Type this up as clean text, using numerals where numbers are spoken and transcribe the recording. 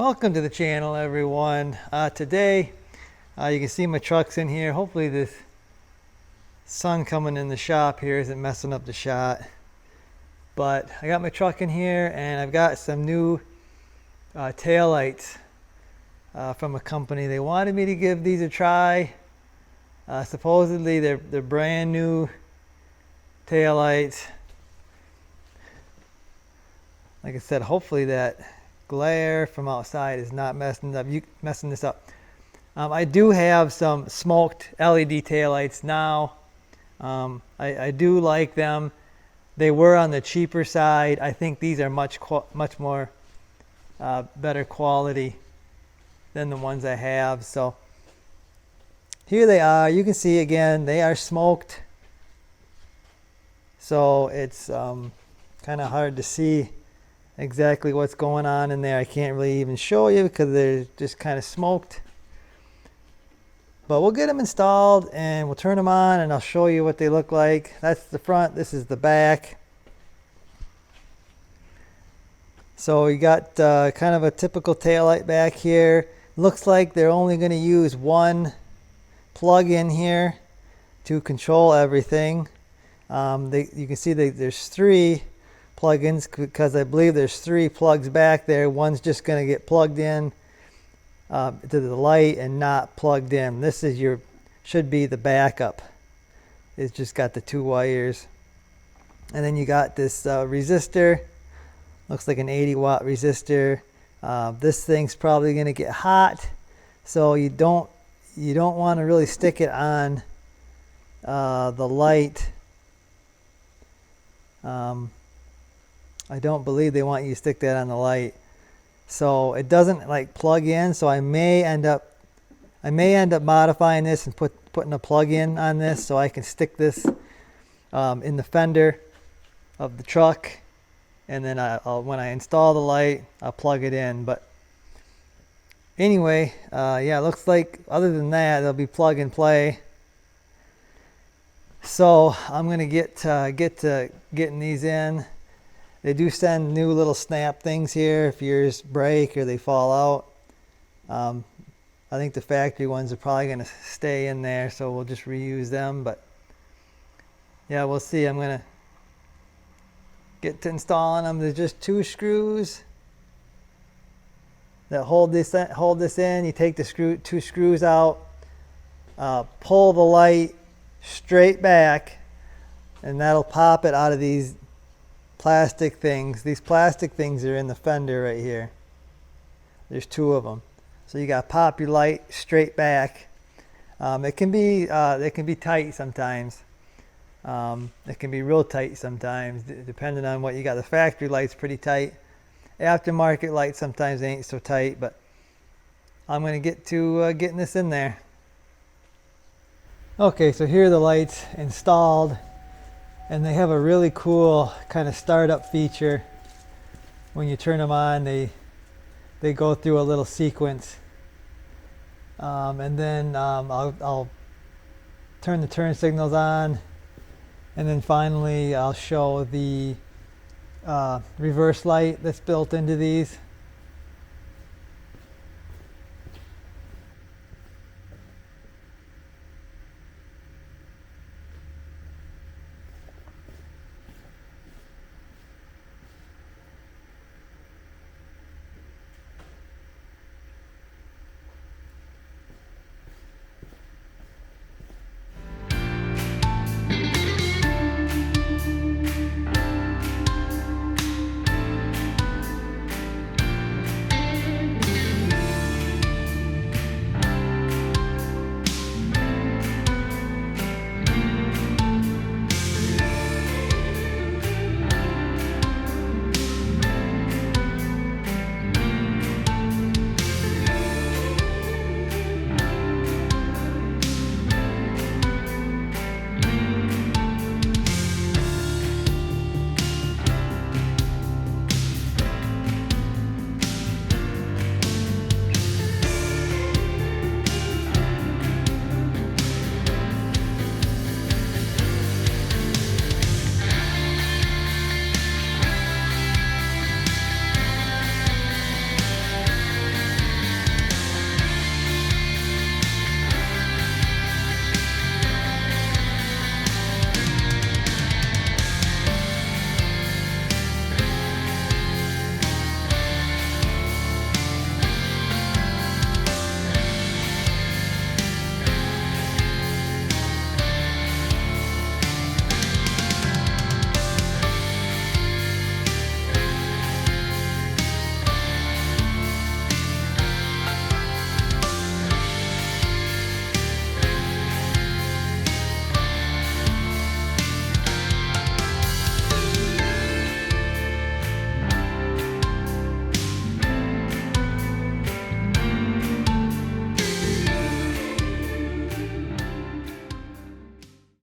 Welcome to the channel, everyone. Today you can see my truck's in here. Hopefully this sun coming in the shop here isn't messing up the shot, but I got my truck in here and I've got some new tail lights from a company. They wanted me to give these a try. Supposedly they're brand new tail lights. Like I said, hopefully that glare from outside is not messing this up. I do have some smoked LED taillights now. I do like them. They were on the cheaper side. I think these are much more better quality than the ones I have. So here they are. You can see again, they are smoked. So it's kind of hard to see exactly what's going on in there. I can't really even show you because they're just kind of smoked. But we'll get them installed and we'll turn them on and I'll show you what they look like. That's the front, this is the back. So we got kind of a typical taillight back here. Looks like they're only going to use one plug in here to control everything. You can see there's three plug-ins because I believe there's three plugs back there. One's just going to get plugged in to the light and not plugged in. This is should be the backup. It's just got the two wires. And then you got this resistor. Looks like an 80-watt resistor. This thing's probably going to get hot, so you don't want to really stick it on the light. I don't believe they want you to stick that on the light, so it doesn't like plug in. So I may end up modifying this and putting a plug in on this so I can stick this in the fender of the truck, and then when I install the light, I'll plug it in. But anyway, yeah, it looks like other than that, they'll be plug and play. So I'm gonna get to getting these in. They do send new little snap things here if yours break or they fall out. I think the factory ones are probably going to stay in there, so we'll just reuse them. But yeah, we'll see. I'm going to get to installing them. There's just two screws that hold this in. You take the two screws out, pull the light straight back, and that'll pop it out of these plastic things. These plastic things are in the fender right here. There's two of them. So you got to pop your light straight back. It can be tight sometimes. It can be real tight sometimes, depending on what you got. The factory light's pretty tight. Aftermarket lights sometimes ain't so tight, but I'm going to get to getting this in there. Okay, so here are the lights installed. And they have a really cool kind of startup feature. When you turn them on, they go through a little sequence. And then I'll turn the turn signals on. And then finally I'll show the reverse light that's built into these.